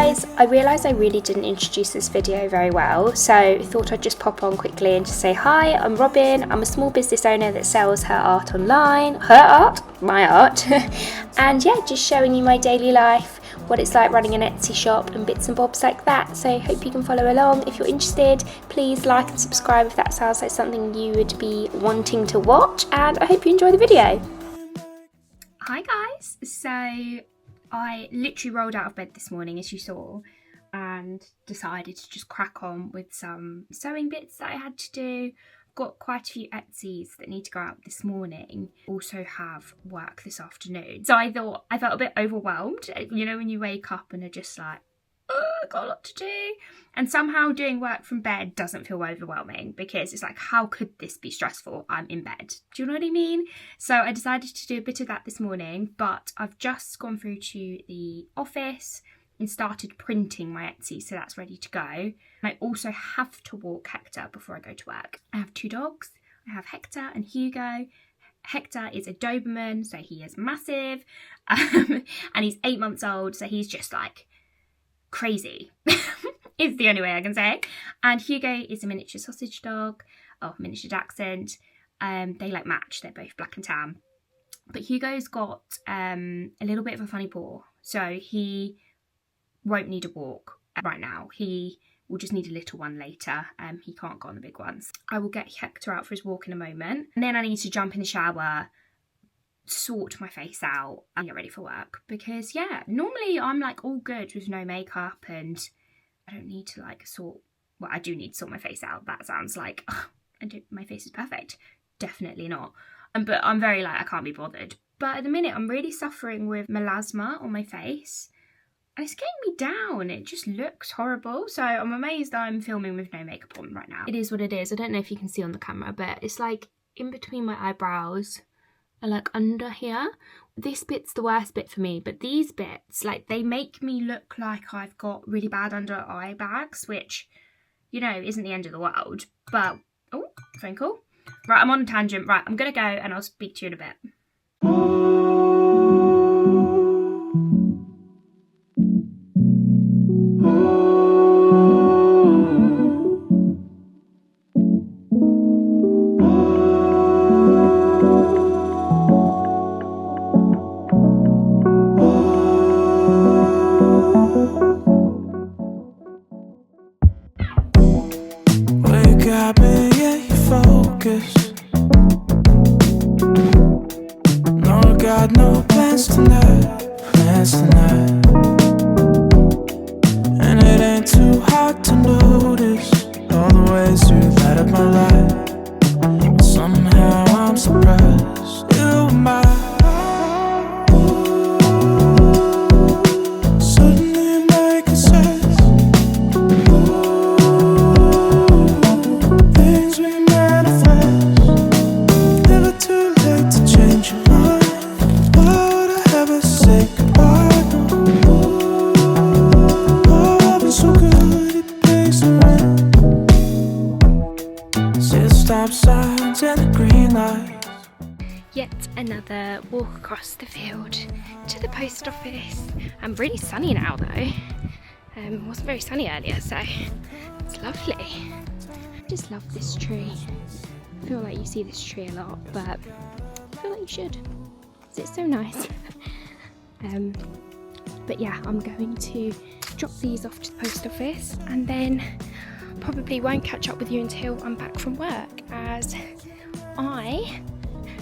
guys, I realised I really didn't introduce this video very well, so thought I'd just pop on quickly and just say hi, I'm Robin, I'm a small business owner that sells her art online, my art, and yeah, just showing you my daily life, what it's like running an Etsy shop and bits and bobs like that. So hope you can follow along. If you're interested, please like and subscribe if that sounds like something you would be wanting to watch, and I hope you enjoy the video. Hi guys, so I literally rolled out of bed this morning, as you saw, and decided to just crack on with some sewing bits that I had to do. Got quite a few Etsys that need to go out this morning. Also have work this afternoon. So I felt a bit overwhelmed. You know when you wake up and are just like, oh, I've got a lot to do. And somehow doing work from bed doesn't feel overwhelming because it's like, how could this be stressful? I'm in bed. Do you know what I mean? So I decided to do a bit of that this morning, but I've just gone through to the office and started printing my Etsy, so that's ready to go. I also have to walk Hector before I go to work. I have two dogs. I have Hector and Hugo. Hector is a Doberman, so he is massive, and he's 8 months old, so he's just like crazy, is the only way I can say it. And Hugo is a miniature sausage dog, miniature dachshund. They like match, they're both black and tan. But Hugo's got a little bit of a funny paw, so he won't need a walk right now. He will just need a little one later. He can't go on the big ones. I will get Hector out for his walk in a moment, and then I need to jump in the shower, sort my face out and get ready for work, because yeah, normally I'm like all good with no makeup and I don't need to I do need to sort my face out. That sounds like my face is perfect. Definitely not. But I'm very I can't be bothered. But at the minute I'm really suffering with melasma on my face. And it's getting me down. It just looks horrible. So I'm amazed I'm filming with no makeup on right now. It is what it is. I don't know if you can see on the camera, but it's like in between my eyebrows and like under here. This bit's the worst bit for me, but these bits, they make me look like I've got really bad under eye bags, which, you know, isn't the end of the world. But, oh, phone call. Right, I'm on a tangent. Right, I'm gonna go and I'll speak to you in a bit. No plans tonight, and it ain't too hard to notice all the ways you light up my life. But somehow I'm surprised you might suddenly make sense. Things we manifest, never too late to change your mind. Yet another walk across the field to the post office. I'm really sunny now though. It wasn't very sunny earlier, so it's lovely. I just love this tree. I feel like you see this tree a lot, but I feel like you should, because it's so nice. But yeah, I'm going to drop these off to the post office and then probably won't catch up with you until I'm back from work, as I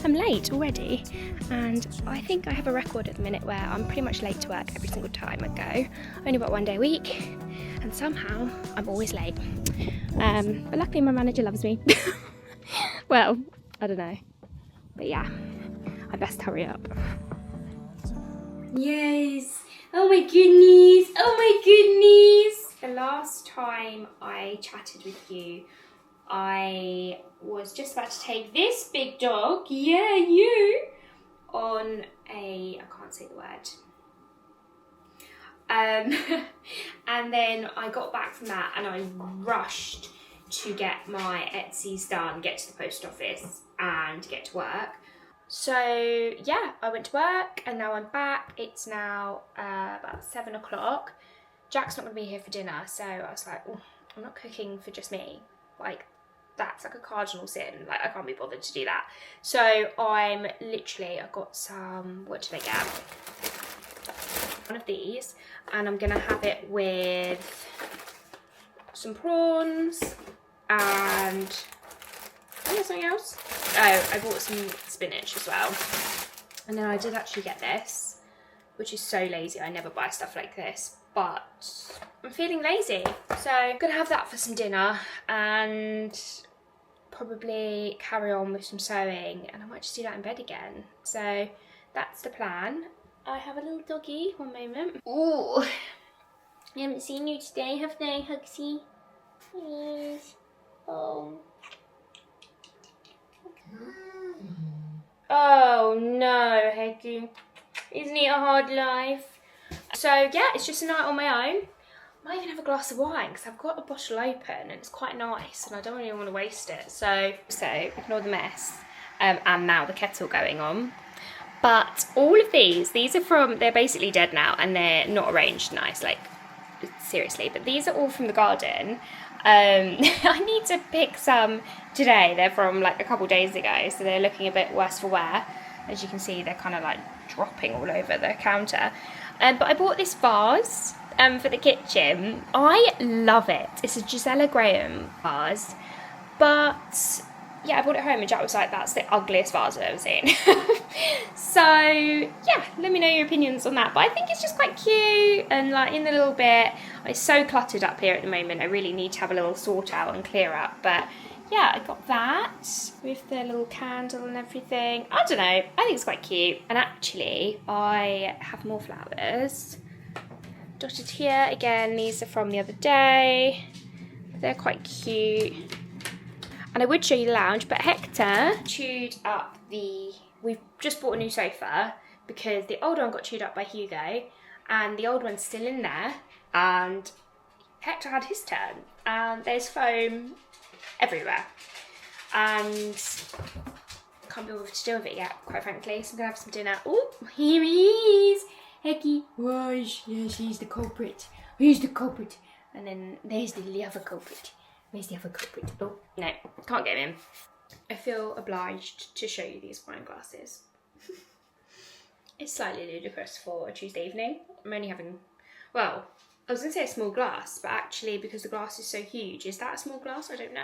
am late already, and I think I have a record at the minute where I'm pretty much late to work every single time I go. I only work 1 day a week, and somehow I'm always late. But luckily my manager loves me. Well, I don't know. But yeah, I best hurry up. Yes! Oh my goodness! Oh my goodness! The last time I chatted with you, I was just about to take this big dog, yeah, you, on I can't say the word. And then I got back from that and I rushed to get my Etsy's done, get to the post office and get to work. So yeah, I went to work and now I'm back. It's now about 7 o'clock. Jack's not going to be here for dinner, so I was like, oh, I'm not cooking for just me. Like, that's like a cardinal sin. Like, I can't be bothered to do that. So I got some, what did I get? One of these, and I'm going to have it with some prawns and something else. Oh, I bought some spinach as well. And then I did actually get this, which is so lazy. I never buy stuff like this, but I'm feeling lazy. So I'm gonna have that for some dinner and probably carry on with some sewing, and I might just do that in bed again. So that's the plan. I have a little doggy, one moment. Ooh, I haven't seen you today, have they, Hugsy? Yes. Oh. Oh no, Heggy. Isn't it a hard life? So yeah, it's just a night on my own. I might even have a glass of wine because I've got a bottle open and it's quite nice and I don't really want to waste it. So ignore the mess. And now the kettle going on. But all of these are they're basically dead now and they're not arranged nice, like seriously. But these are all from the garden. I need to pick some today. They're from like a couple days ago, so they're looking a bit worse for wear. As you can see, they're kind of like dropping all over the counter. But I bought this vase for the kitchen. I love it. It's a Gisela Graham vase. But yeah, I brought it home and Jack was like, that's the ugliest vase I've ever seen. So yeah, let me know your opinions on that. But I think it's just quite cute and like in a little bit. It's so cluttered up here at the moment. I really need to have a little sort out and clear up. But yeah, I got that with the little candle and everything. I don't know, I think it's quite cute. And actually, I have more flowers dotted here. Again, these are from the other day. They're quite cute. And I would show you the lounge, but Hector chewed up we've just bought a new sofa because the old one got chewed up by Hugo and the old one's still in there. And Hector had his turn and there's foam everywhere and can't be bothered to deal with it yet, quite frankly. So I'm gonna have some dinner. Oh, here he is, Hecky. Yes, he's the culprit. He's the culprit. And then there's the other culprit. Where's the other culprit? Oh no, can't get him in. I feel obliged to show you these wine glasses. It's slightly ludicrous for a Tuesday evening. I'm only having, well, I was going to say a small glass, but actually because the glass is so huge, is that a small glass? I don't know.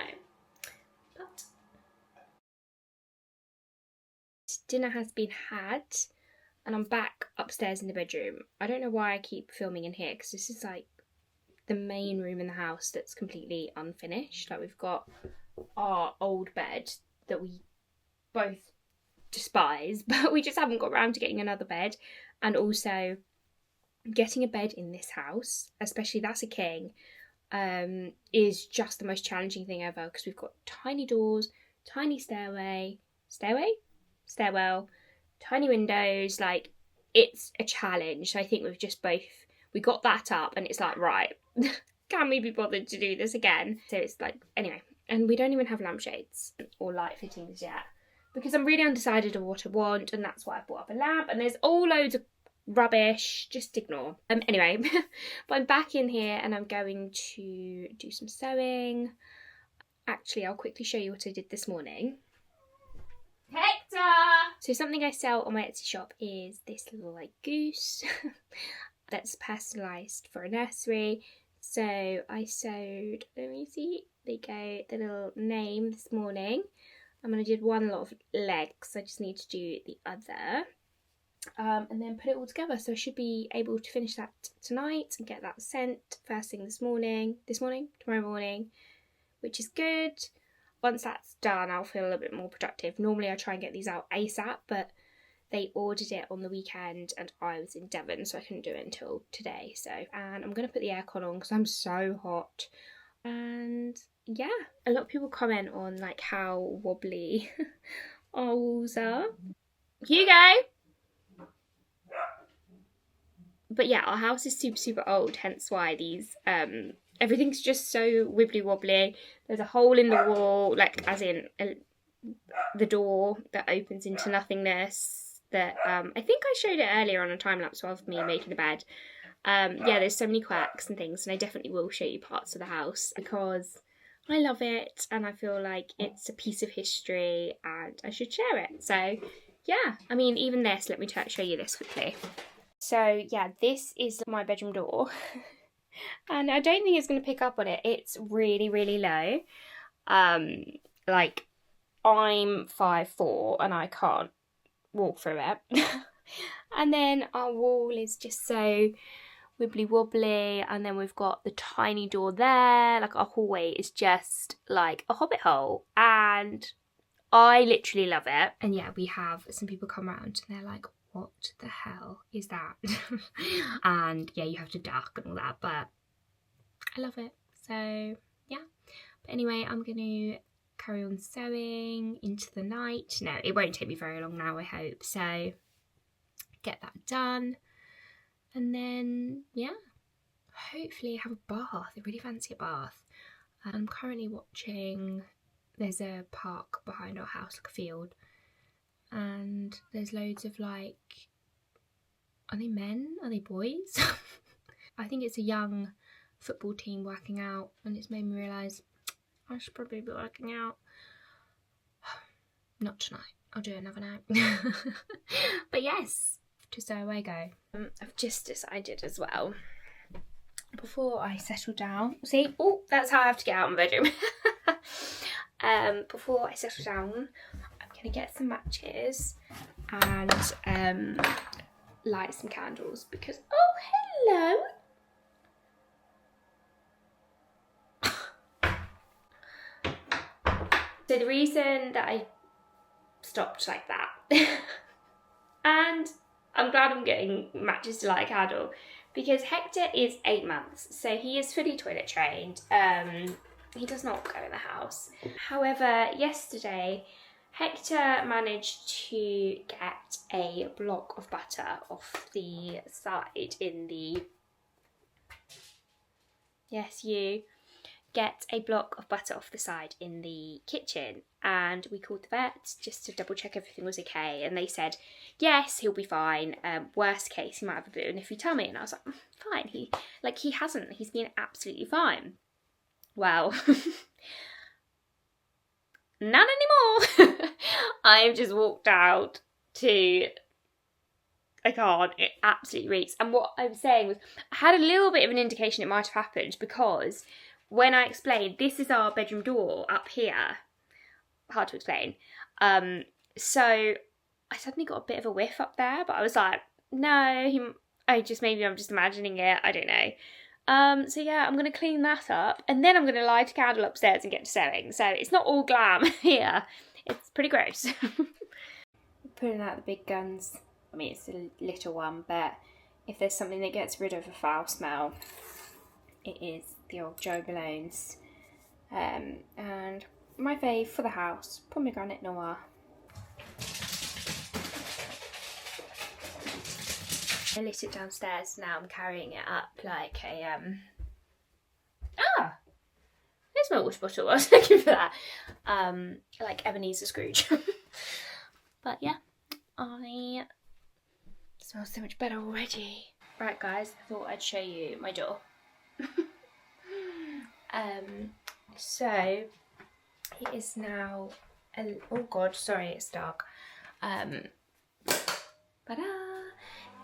But dinner has been had and I'm back upstairs in the bedroom. I don't know why I keep filming in here because this is like the main room in the house that's completely unfinished. Like we've got our old bed that we both despise, but we just haven't got around to getting another bed. And also getting a bed in this house, especially that's a king, is just the most challenging thing ever because we've got tiny doors, tiny stairwell, tiny windows. Like it's a challenge. So I think we got that up and it's like, right, can we be bothered to do this again? So it's like, anyway, and we don't even have lampshades or light fittings yet because I'm really undecided on what I want, and that's why I bought up a lamp. And there's all loads of rubbish, just ignore. Anyway, but I'm back in here and I'm going to do some sewing. Actually, I'll quickly show you what I did this morning. Hector! So something I sell on my Etsy shop is this little like goose that's personalised for a nursery. So I sewed, let me see, there you go, the little name this morning. I did one lot of legs, I just need to do the other. And then put it all together. So I should be able to finish that tonight and get that sent first thing tomorrow morning, which is good. Once that's done, I'll feel a little bit more productive. Normally I try and get these out ASAP, but they ordered it on the weekend and I was in Devon, so I couldn't do it until today. And I'm going to put the aircon on because I'm so hot. And yeah, a lot of people comment on like how wobbly our walls are. Hugo! But yeah, our house is super old, hence why these everything's just so wibbly wobbly. There's a hole in the wall, like as in the door that opens into nothingness. That I think I showed it earlier on a time lapse of me making the bed. Yeah, there's so many quirks and things, and I definitely will show you parts of the house because I love it and I feel like it's a piece of history and I should share it. So yeah, I mean, even this, let me show you this quickly. So yeah, this is my bedroom door. And I don't think it's going to pick up on it. It's really, really low. Like, I'm 5'4" and I can't walk through it. And then our wall is just so wibbly wobbly, and then we've got the tiny door there. Like, our hallway is just like a hobbit hole, and I literally love it. And yeah, we have some people come around and they're like, what the hell is that? And yeah, you have to duck and all that, but I love it. So yeah, but anyway, I'm going to carry on sewing into the night. No, it won't take me very long now, I hope. So get that done, and then yeah, hopefully have a bath. I really fancy a bath. I'm currently watching, there's a park behind our house, like a field, and there's loads of like, are they men? Are they boys? I think it's a young football team working out, and it's made me realise I should probably be working out. Not tonight, I'll do it another night. But yes, to sew away go. I've just decided as well, before I settle down, see, oh, that's how I have to get out of my bedroom. Before I settle down, I'm gonna get some matches and light some candles because, oh, hello. So the reason that I stopped like that, and I'm glad I'm getting matches to light a candle, because Hector is 8 months, so he is fully toilet trained. He does not go in the house. However, yesterday, Hector managed to get a block of butter off the side in the... Yes, you. Get a block of butter off the side in the kitchen, and we called the vet just to double check everything was okay, and they said yes, he'll be fine. Worst case, he might have a bit of a niffy tummy, and I was like, fine. He's been absolutely fine. Well, none anymore. I've just walked out to I can't, it absolutely reeks. And what I was saying was, I had a little bit of an indication it might have happened, because when I explained, this is our bedroom door up here, hard to explain, so I suddenly got a bit of a whiff up there, but I was like, no, maybe I'm just imagining it, I don't know. So yeah, I'm going to clean that up, and then I'm going to light a candle upstairs and get to sewing, so it's not all glam here, it's pretty gross. Putting out the big guns. I mean, it's a little one, but if there's something that gets rid of a foul smell, it is the old Joe Malone's. And my fave for the house, pomegranate noir. I lit it downstairs, now I'm carrying it up like a, there's my water bottle, I was looking for that. Like Ebenezer Scrooge. But yeah, I smell so much better already. Right guys, I thought I'd show you my door. So it is now, oh god, sorry, it's dark. Ta-da!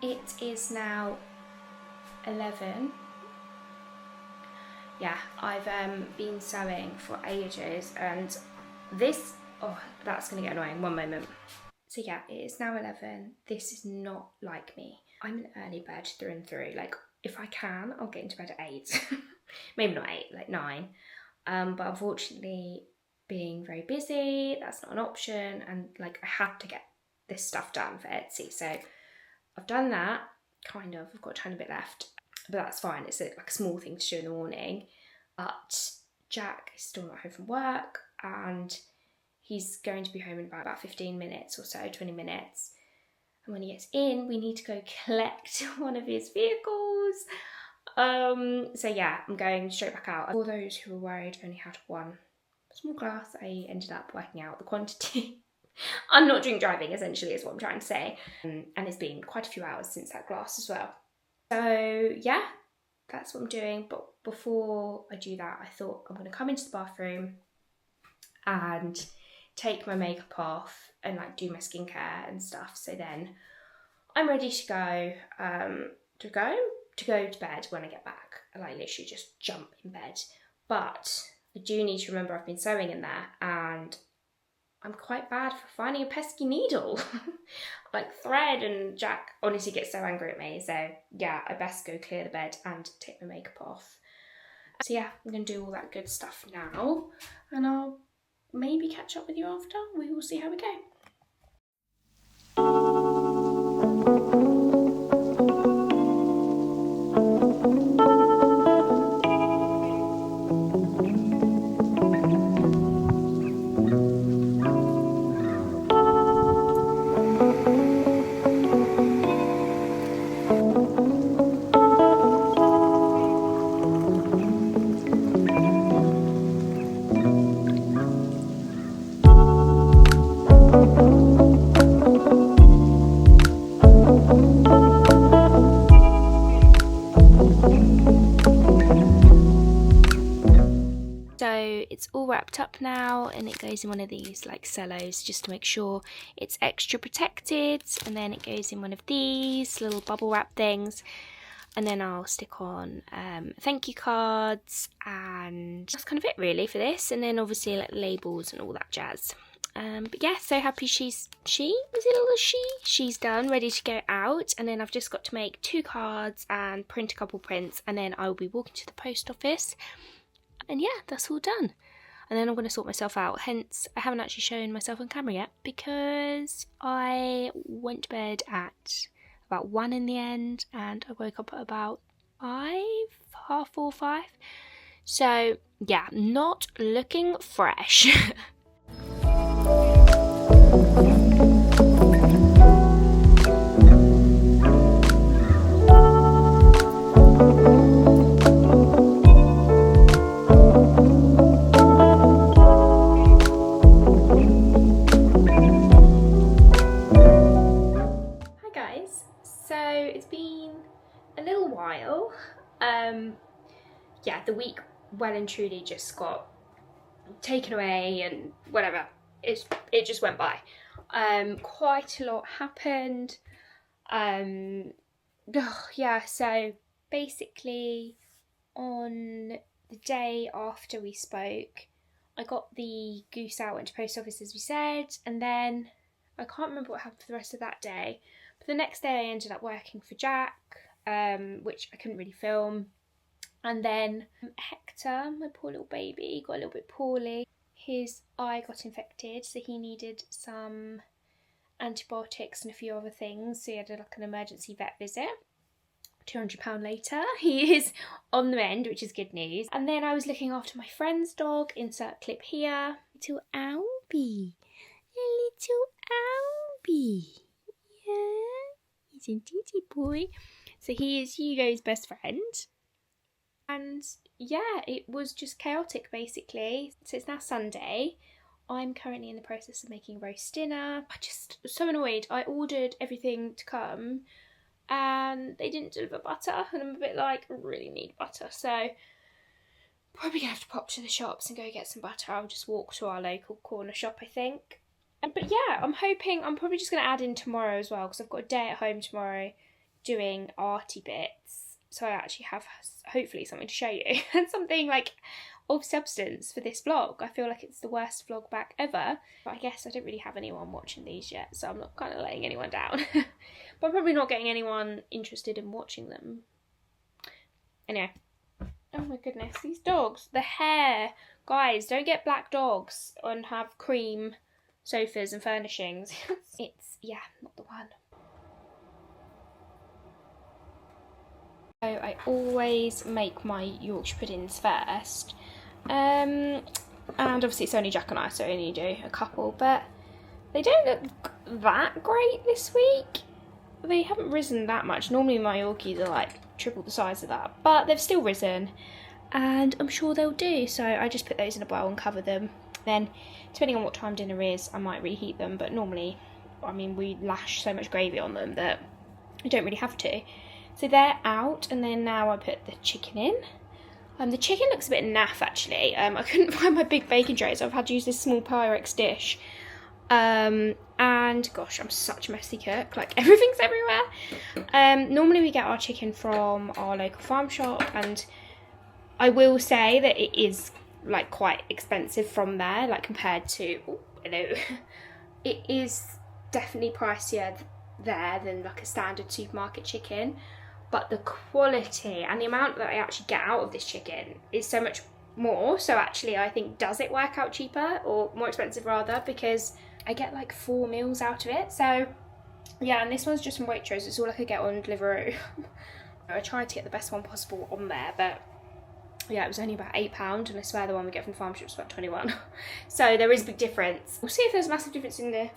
It is now 11. Yeah, I've been sewing for ages, and this, oh, that's gonna get annoying, one moment. So yeah, it is now 11. This is not like me. I'm an early bird through and through. Like, if I can, I'll get into bed at 8. Maybe not 8, like 9. But unfortunately, being very busy, that's not an option. And like, I had to get this stuff done for Etsy. So I've done that, kind of. I've got a tiny bit left, but that's fine. It's like a small thing to do in the morning. But Jack is still not home from work, and he's going to be home in about 15 minutes or so, 20 minutes. And when he gets in, we need to go collect one of his vehicles. So yeah, I'm going straight back out. For those who were worried, I only had one small glass. I ended up working out the quantity. I'm not drink driving, essentially, is what I'm trying to say. And it's been quite a few hours since that glass as well. So yeah, that's what I'm doing. But before I do that, I thought I'm going to come into the bathroom and take my makeup off and like do my skincare and stuff. So then I'm ready to go to bed when I get back. I like literally just jump in bed. But I do need to remember I've been sewing in there, and I'm quite bad for finding a pesky needle. Like thread, and Jack honestly gets so angry at me. So yeah, I best go clear the bed and take my makeup off. So yeah, I'm gonna do all that good stuff now, and I'll maybe catch up with you after. We will see how we go. So it's all wrapped up now, and it goes in one of these like cellos just to make sure it's extra protected, and then it goes in one of these little bubble wrap things, and then I'll stick on thank you cards, and that's kind of it really for this, and then obviously like labels and all that jazz. But yeah, so happy she's done, ready to go out, and then I've just got to make 2 cards and print a couple prints, and then I will be walking to the post office. And yeah, that's all done. And then I'm going to sort myself out. Hence, I haven't actually shown myself on camera yet because I went to bed at about 1 in the end, and I woke up at about 5, half 4, 5. So yeah, not looking fresh. Yeah, the week well and truly just got taken away and whatever. It just went by. Quite a lot happened. Yeah, so basically on the day after we spoke, I got the goose out, went to post office as we said, and then I can't remember what happened for the rest of that day, but the next day I ended up working for Jack, which I couldn't really film. And then Hector, my poor little baby, got a little bit poorly. His eye got infected, so he needed some antibiotics and a few other things, so he had like an emergency vet visit. £200 later, he is on the mend, which is good news. And then I was looking after my friend's dog, insert clip here. Little Albie, a little Albie, yeah, he's a titty boy. So he is Hugo's best friend. And yeah, it was just chaotic basically. So it's now Sunday. I'm currently in the process of making roast dinner. I just was so annoyed. I ordered everything to come and they didn't deliver butter, and I'm a bit like, I really need butter. So probably gonna have to pop to the shops and go get some butter. I'll just walk to our local corner shop, I think. But yeah, I'm hoping, I'm probably just gonna add in tomorrow as well, because I've got a day at home tomorrow doing arty bits. So I actually have hopefully something to show you and something like of substance for this vlog. I feel like it's the worst vlog back ever, but I guess I don't really have anyone watching these yet, so I'm not kind of letting anyone down. But I'm probably not getting anyone interested in watching them. Anyway, oh my goodness, these dogs, the hair. Guys, don't get black dogs and have cream sofas and furnishings. It's, yeah, not the one. So I always make my Yorkshire puddings first, and obviously it's only Jack and I, so I only do a couple, but they don't look that great this week. They haven't risen that much. Normally my Yorkies are like triple the size of that, but they've still risen, and I'm sure they'll do. So I just put those in a bowl and cover them. Then, depending on what time dinner is, I might reheat them, but normally, I mean, we lash so much gravy on them that I don't really have to. So they're out, and then now I put the chicken in. The chicken looks a bit naff actually. I couldn't find my big baking tray, so I've had to use this small Pyrex dish. And gosh, I'm such a messy cook, like everything's everywhere. Normally we get our chicken from our local farm shop, and I will say that it is like quite expensive from there, like compared to, it is definitely pricier there than like a standard supermarket chicken, but the quality and the amount that I actually get out of this chicken is so much more. So actually I think, does it work out cheaper, or more expensive rather, because I get like 4 meals out of it. So yeah, and this one's just from Waitrose. It's all I could get on Deliveroo. I tried to get the best one possible on there, but yeah, it was only about £8, and I swear the one we get from the farm shop is about 21. So there is a big difference. We'll see if there's a massive difference in the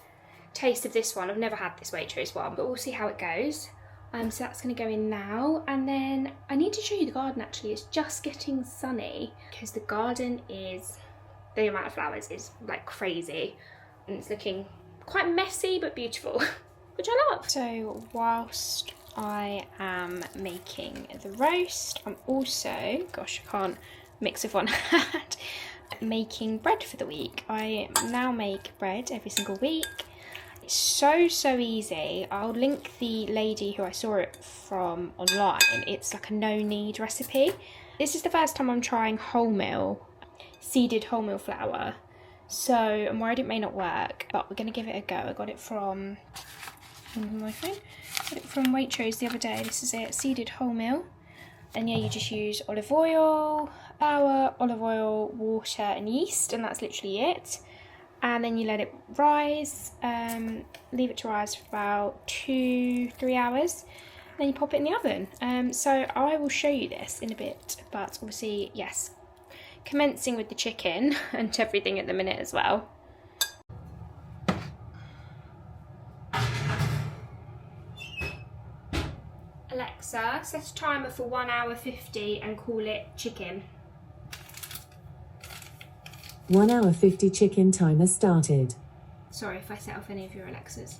taste of this one. I've never had this Waitrose one, but we'll see how it goes. So that's going to go in now, and then I need to show you the garden actually. It's just getting sunny because the garden is, the amount of flowers is like crazy, and it's looking quite messy but beautiful, which I love. So whilst I am making the roast, I'm also, gosh, I can't mix with one hand, making bread for the week. I now make bread every single week. It's so easy. I'll link the lady who I saw it from online. It's like a no-knead recipe. This is the first time I'm trying wholemeal, seeded wholemeal flour, so I'm worried it may not work, but we're going to give it a go. I got it from my phone. Got it from Waitrose the other day. This is it, seeded wholemeal. And yeah, you just use olive oil, flour, olive oil, water and yeast, and that's literally it. And then you let it rise, leave it to rise for about 2-3 hours, then you pop it in the oven. So I will show you this in a bit, but obviously, yes, commencing with the chicken and everything at the minute as well. Alexa, set a timer for 1 hour 50 and call it chicken. 1 hour 50 chicken timer started. Sorry if I set off any of your Alexas.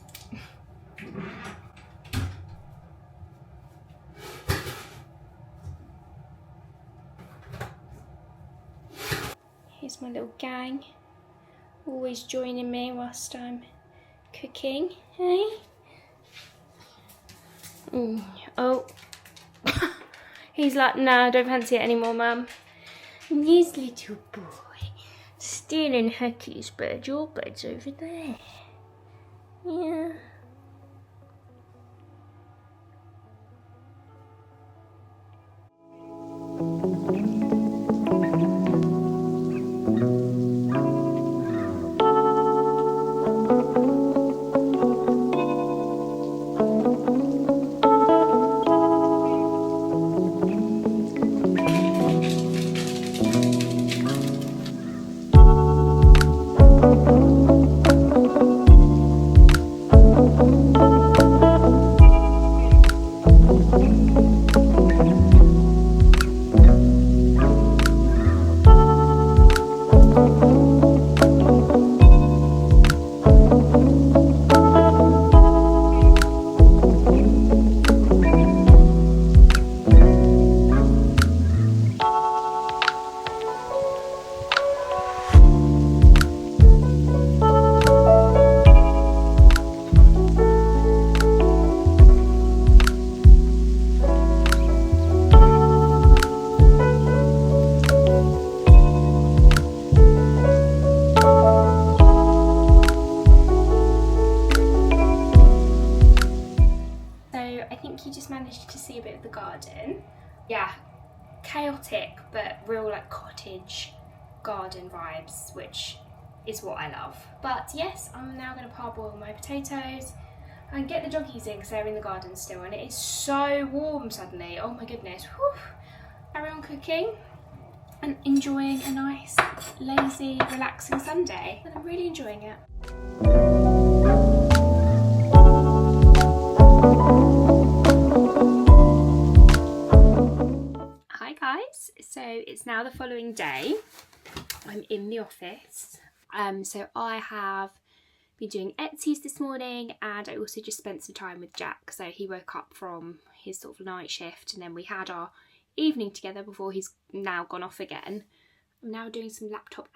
Here's my little gang, always joining me whilst I'm cooking, hey? Oh, he's like, nah, I don't fancy it anymore, Mum. This little boy, stealing Hattie's bird. Your bird's over there. Yeah. Managed to see a bit of the garden. Yeah, chaotic but real like cottage garden vibes, which is what I love. But yes, I'm now going to parboil my potatoes and get the doggies in because they're in the garden still, and it is so warm suddenly. Oh my goodness. Whew. Carry on cooking and enjoying a nice lazy relaxing Sunday, and I'm really enjoying it. Hi guys, so it's now the following day. I'm in the office. So I have been doing Etsy's this morning, and I also just spent some time with Jack. So he woke up from his sort of night shift, and then we had our evening together before he's now gone off again. I'm now doing some laptop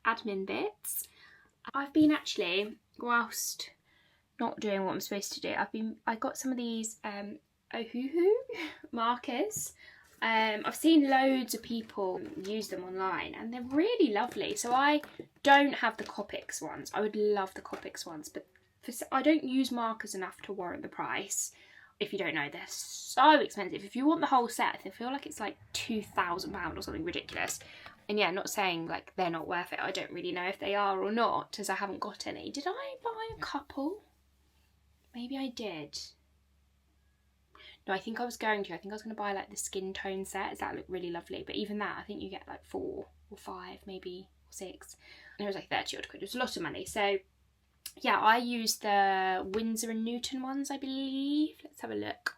admin bits. I've been actually, whilst not doing what I'm supposed to do, I got some of these Ohuhu markers. I've seen loads of people use them online and they're really lovely. So I don't have the Copics ones. I would love the Copics ones, but I don't use markers enough to warrant the price. If you don't know, they're so expensive. If you want the whole set, I feel like it's like £2,000 or something ridiculous. And yeah, not saying like they're not worth it. I don't really know if they are or not, as I haven't got any. Did I buy a couple? Maybe I did. No, I think I was going to buy like the skin tone set, as that looked really lovely. But even that, I think you get like 4 or 5, maybe, or 6. And it was like 30 odd quid. It was a lot of money. So yeah, I used the Winsor & Newton ones, I believe. Let's have a look.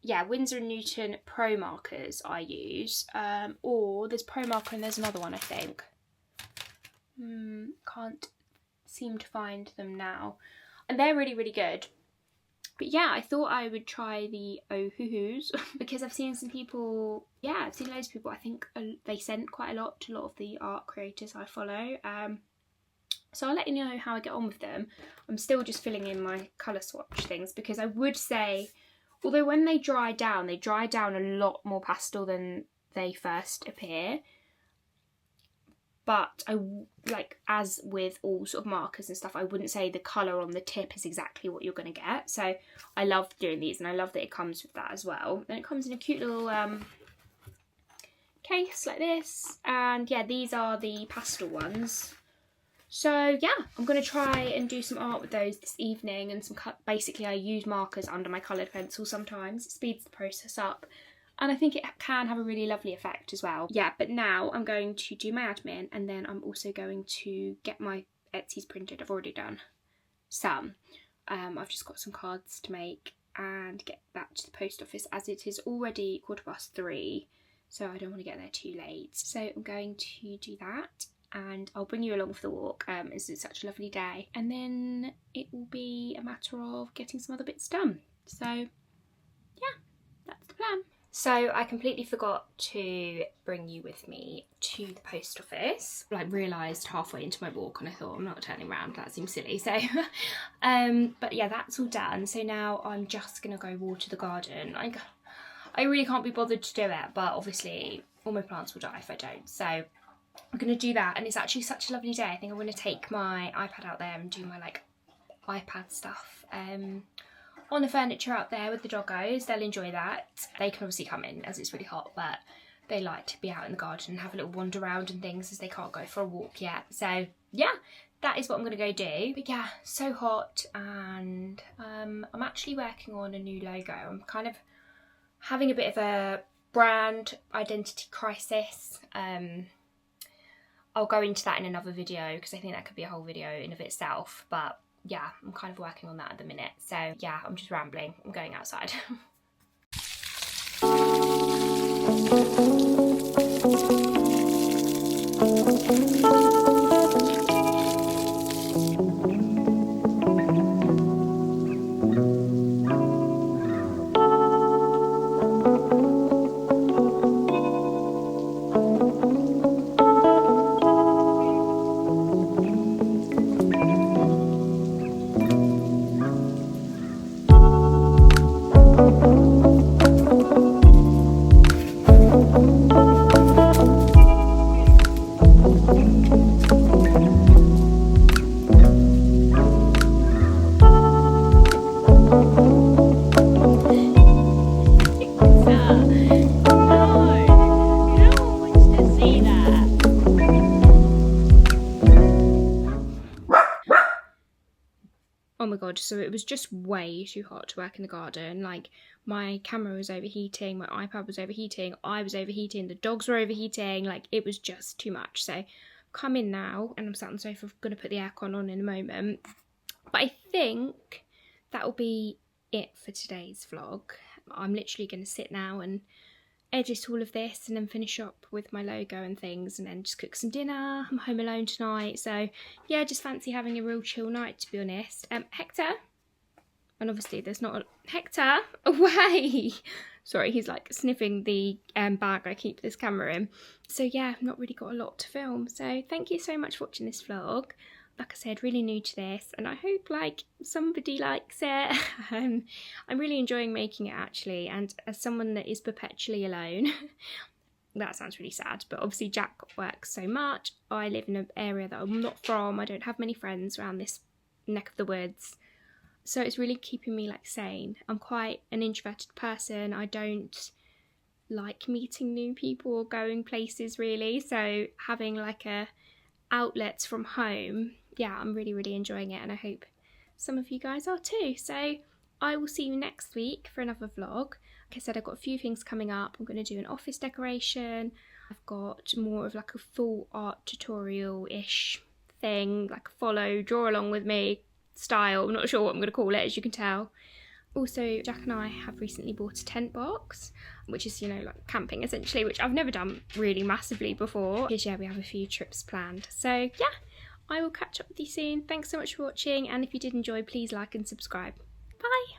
Yeah, Winsor & Newton Pro markers I use. Or there's Pro marker and there's another one, I think. Can't seem to find them now. And they're really, really good. But yeah, I thought I would try the Ohuhus because I've seen some people, yeah, I've seen loads of people. I think they sent quite a lot to a lot of the art creators I follow. So I'll let you know how I get on with them. I'm still just filling in my colour swatch things because I would say, although when they dry down a lot more pastel than they first appear. But as with all sort of markers and stuff, I wouldn't say the colour on the tip is exactly what you're going to get. So I love doing these and I love that it comes with that as well. And it comes in a cute little case like this. And yeah, these are the pastel ones. So yeah, I'm going to try and do some art with those this evening, and basically I use markers under my coloured pencil sometimes. It speeds the process up and I think it can have a really lovely effect as well. Yeah, but now I'm going to do my admin and then I'm also going to get my Etsy's printed. I've already done some. I've just got some cards to make and get back to the post office as it is already 3:15, so I don't want to get there too late. So I'm going to do that. And I'll bring you along for the walk as it's such a lovely day, and then it will be a matter of getting some other bits done. So yeah, that's the plan. So I completely forgot to bring you with me to the post office. Like realised halfway into my walk and I thought I'm not turning around, that seems silly. So but yeah, that's all done. So now I'm just gonna go water the garden. I really can't be bothered to do it, but obviously all my plants will die if I don't. So I'm going to do that, and it's actually such a lovely day. I think I'm going to take my iPad out there and do my like iPad stuff on the furniture out there with the doggos. They'll enjoy that. They can obviously come in as it's really hot, but they like to be out in the garden and have a little wander around and things as they can't go for a walk yet. So yeah, that is what I'm going to go do. But yeah, so hot, and I'm actually working on a new logo. I'm kind of having a bit of a brand identity crisis. I'll go into that in another video because I think that could be a whole video in of itself. But yeah, I'm kind of working on that at the minute. So yeah, I'm just rambling. I'm going outside. Oh my god, so it was just way too hot to work in the garden. Like, my camera was overheating, my iPad was overheating, I was overheating, the dogs were overheating, like, it was just too much. So, come in now, and I'm sat on the sofa, I'm going to put the aircon on in a moment. But I think that will be it for today's vlog. I'm literally going to sit now and edit all of this and then finish up with my logo and things, and then just cook some dinner. I'm home alone tonight, so yeah, just fancy having a real chill night, to be honest. Hector, and obviously there's not a Hector away. Sorry, he's like sniffing the bag I keep this camera in. So yeah, I've not really got a lot to film. So thank you so much for watching this vlog. Like I said, really new to this, and I hope like somebody likes it. I'm really enjoying making it actually, and as someone that is perpetually alone, that sounds really sad, but obviously Jack works so much. I live in an area that I'm not from. I don't have many friends around this neck of the woods. So it's really keeping me like sane. I'm quite an introverted person. I don't like meeting new people or going places really. So having like a outlet from home, yeah, I'm really, really enjoying it, and I hope some of you guys are too. So I will see you next week for another vlog. Like I said, I've got a few things coming up. I'm going to do an office decoration. I've got more of like a full art tutorial-ish thing, like follow, draw along with me style. I'm not sure what I'm going to call it, as you can tell. Also, Jack and I have recently bought a tent box, which is, you know, like camping essentially, which I've never done really massively before. Because yeah, we have a few trips planned. So yeah, I will catch up with you soon. Thanks so much for watching, and if you did enjoy, please like and subscribe. Bye!